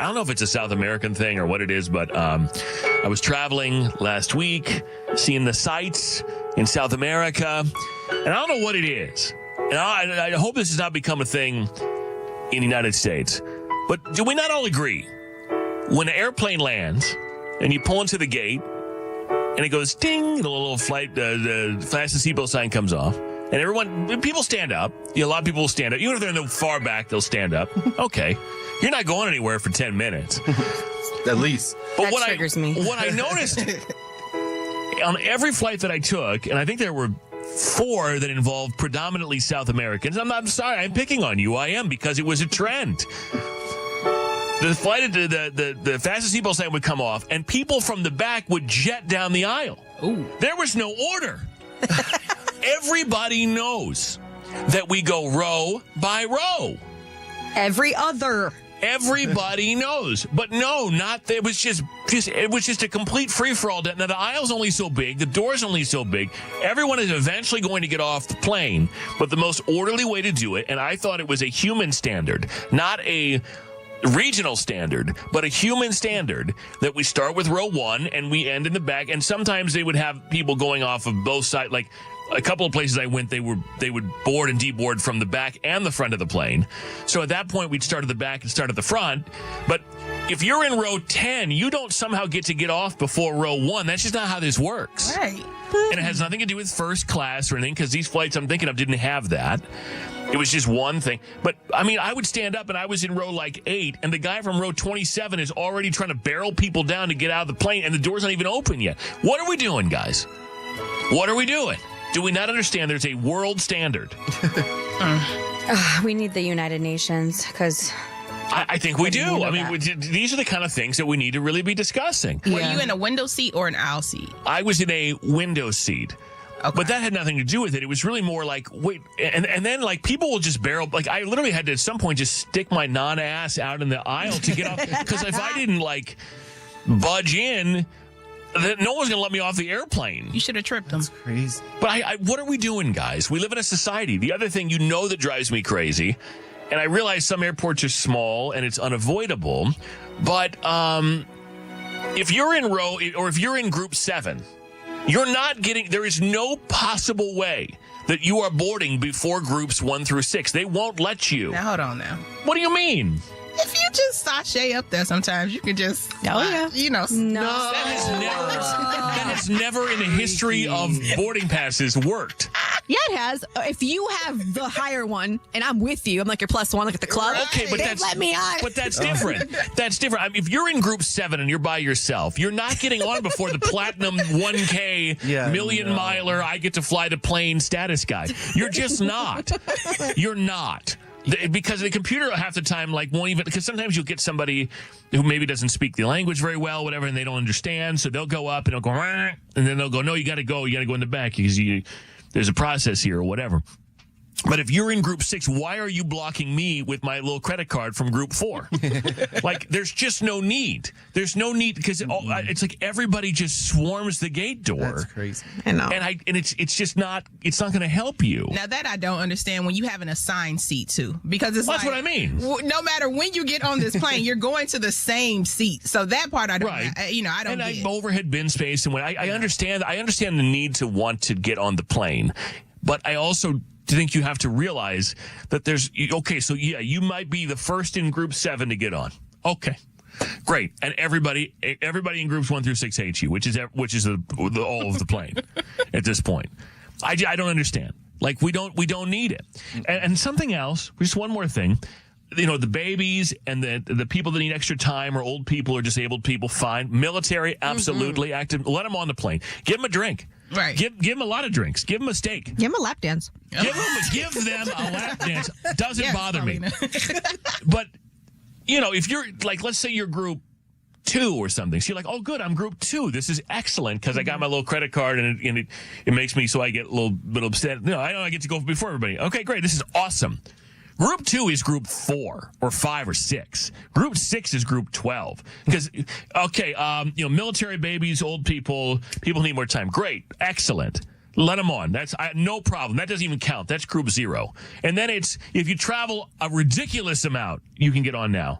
I don't know if it's a South American thing or what it is, but I was traveling last week, seeing the sights in South America, and I don't know what it is. And I hope this has not become a thing in the United States. But do we not all agree when an airplane lands and you pull into the gate and it goes ding, and the little flight, the fastest seatbelt sign comes off, and people stand up. A lot of people will stand up. Even if they're in the far back, they'll stand up. Okay. You're not going anywhere for 10 minutes. At least. But that triggers me. What I noticed on every flight that I took, and I think there were 4 that involved predominantly South Americans. I'm sorry, I'm picking on you. I am, because it was a trend. The flight, the fastest seatbelt sign would come off, and people from the back would jet down the aisle. Ooh. There was no order. Everybody knows that we go row by row. Everybody knows, but no, not. It was just a complete free for all. Now the aisle's only so big, the door's only so big. Everyone is eventually going to get off the plane, but the most orderly way to do it, and I thought it was a human standard, not a regional standard, but a human standard, that we start with row 1 and we end in the back. And sometimes they would have people going off of both sides, like. A couple of places I went, they would board and deboard from the back and the front of the plane. So at that point, we'd start at the back and start at the front. But if you're in row 10, you don't somehow get off before row 1. That's just not how this works. Right. And it has nothing to do with first class or anything, because these flights I'm thinking of didn't have that. It was just one thing. But, I mean, I would stand up, and I was in row, 8, and the guy from row 27 is already trying to barrel people down to get out of the plane, and the door's not even open yet. What are we doing, guys? What are we doing? Do we not understand there's a world standard? We need the United Nations, because... I think we do. I mean, these are the kind of things that we need to really be discussing. Were you in a window seat or an aisle seat? I was in a window seat. Okay. But that had nothing to do with it. It was really more like, wait, and then like people will just barrel, like I literally had to at some point just stick my non-ass out in the aisle to get off, because if I didn't like budge in, that no one's going to let me off the airplane. You should have tripped them. That's crazy. But what are we doing, guys? We live in a society. The other thing that drives me crazy, and I realize some airports are small and it's unavoidable, but if you're in row, or if you're in group 7, you're not getting, there is no possible way that you are boarding before groups 1 through 6. They won't let you. Now, hold on now. What do you mean? If you just sashay up there sometimes, you can just, yeah. No. That has never in the history of boarding passes worked. Yeah, it has. If you have the higher one and I'm with you, I'm like your +1, like at the club. Okay, but they let me on. But that's different. That's different. I mean, if you're in group 7 and you're by yourself, you're not getting on before the platinum 1K million miler, I get to fly the plane status guy. You're just not. You're not. Because the computer half the time won't even, because sometimes you'll get somebody who maybe doesn't speak the language very well, whatever, and they don't understand, so they'll go up and they'll go, and then they'll go, no, you got to go in the back because there's a process here or whatever. But if you're in group 6, why are you blocking me with my little credit card from group 4? There's just no need. There's no need, because it's like everybody just swarms the gate door. That's crazy. I know. And it's just not, it's not going to help you. Now that I don't understand when you have an assigned seat too, because it's That's what I mean. No matter when you get on this plane, you're going to the same seat. So that part I don't, Right. I don't and get. Overhead bin space, and I understand the need to want to get on the plane, but I also think you have to realize that you might be the first in group 7 to get on. Okay, great, and everybody in groups 1 through 6 hates you, which is the all of the plane at this point. I don't understand. We don't need it. And something else, just one more thing. The babies and the people that need extra time, or old people or disabled people, fine. Military, absolutely active. Let them on the plane. Give them a drink. Right. Give them a lot of drinks. Give them a steak. Give him a lap dance. Give them a lap dance. Doesn't Yes, bother me. Paulina. But, if you're, let's say you're group 2 or something. So you're like, oh, good, I'm group 2. This is excellent because I got my little credit card and it makes me so I get a little bit upset. I know I get to go before everybody. Okay, great. This is awesome. Group 2 is group 4 or 5 or 6. Group 6 is group 12. Because, military babies, old people need more time. Great. Excellent. Let them on. That's no problem. That doesn't even count. That's group 0. And then if you travel a ridiculous amount, you can get on now.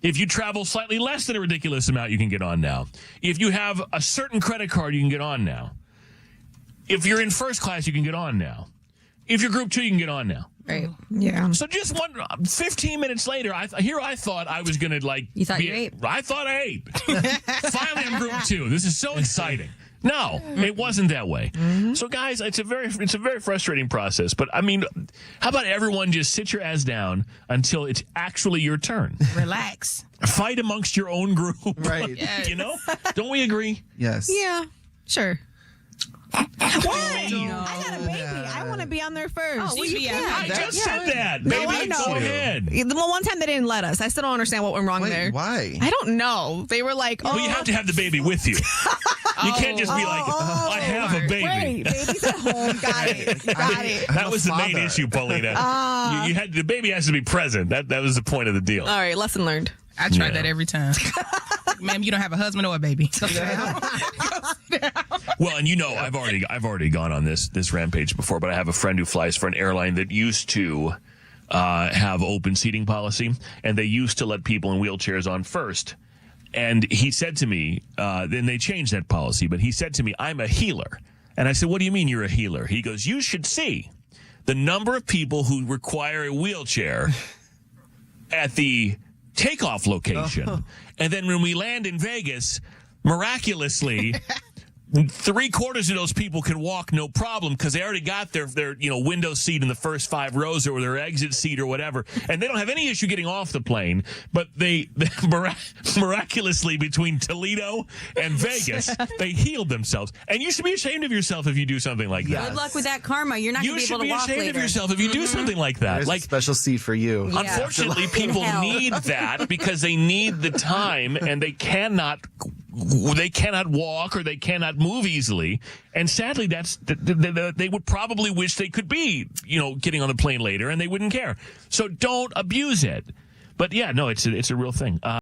If you travel slightly less than a ridiculous amount, you can get on now. If you have a certain credit card, you can get on now. If you're in first class, you can get on now. If you're group 2, you can get on now. Right. Yeah. So just 15 minutes later, I thought I was going to You thought you ate? I thought I ate. Finally, I'm group 2. This is so exciting. No, it wasn't that way. So, guys, it's a very frustrating process. But I mean, how about everyone just sit your ass down until it's actually your turn? Relax. Fight amongst your own group. Right. You know? Don't we agree? Yes. Yeah. Sure. Why? No. I got a baby. I want to be on there first. Oh, we be out. I just said that. No, Baby, I know. go ahead. The one time they didn't let us. I still don't understand what went wrong Wait, there. why? I don't know. They were like, oh. Well, you have to have the baby with you. You can't just be like, I have a baby. Wait, baby's at home. Got it. Got it. That was the main father. issue, Paulina. You had the baby has to be present. That was the point of the deal. All right, lesson learned. I tried that every time. Ma'am, you don't have a husband or a baby. Go sit down. Well, and you know, I've already gone on this rampage before, but I have a friend who flies for an airline that used to have open seating policy, and they used to let people in wheelchairs on first. And he said to me, then they changed that policy, but he said to me, I'm a healer. And I said, what do you mean you're a healer? He goes, you should see the number of people who require a wheelchair at the takeoff location. And then when we land in Vegas, miraculously, 3/4 of those people can walk no problem because they already got their window seat in the first 5 rows or their exit seat or whatever, and they don't have any issue getting off the plane. But they miraculously between Toledo and Vegas, they healed themselves. And you should be ashamed of yourself if you do something like that. Good luck with that karma. You're not going You to be should able to be walk ashamed later. of yourself if you do something like that. There's Like a special seat for you. Yeah. unfortunately, people Hell. need that because they need the time and they cannot walk or they cannot move easily. And sadly, they would probably wish they could be, getting on the plane later and they wouldn't care. So don't abuse it. But yeah, no, it's a real thing.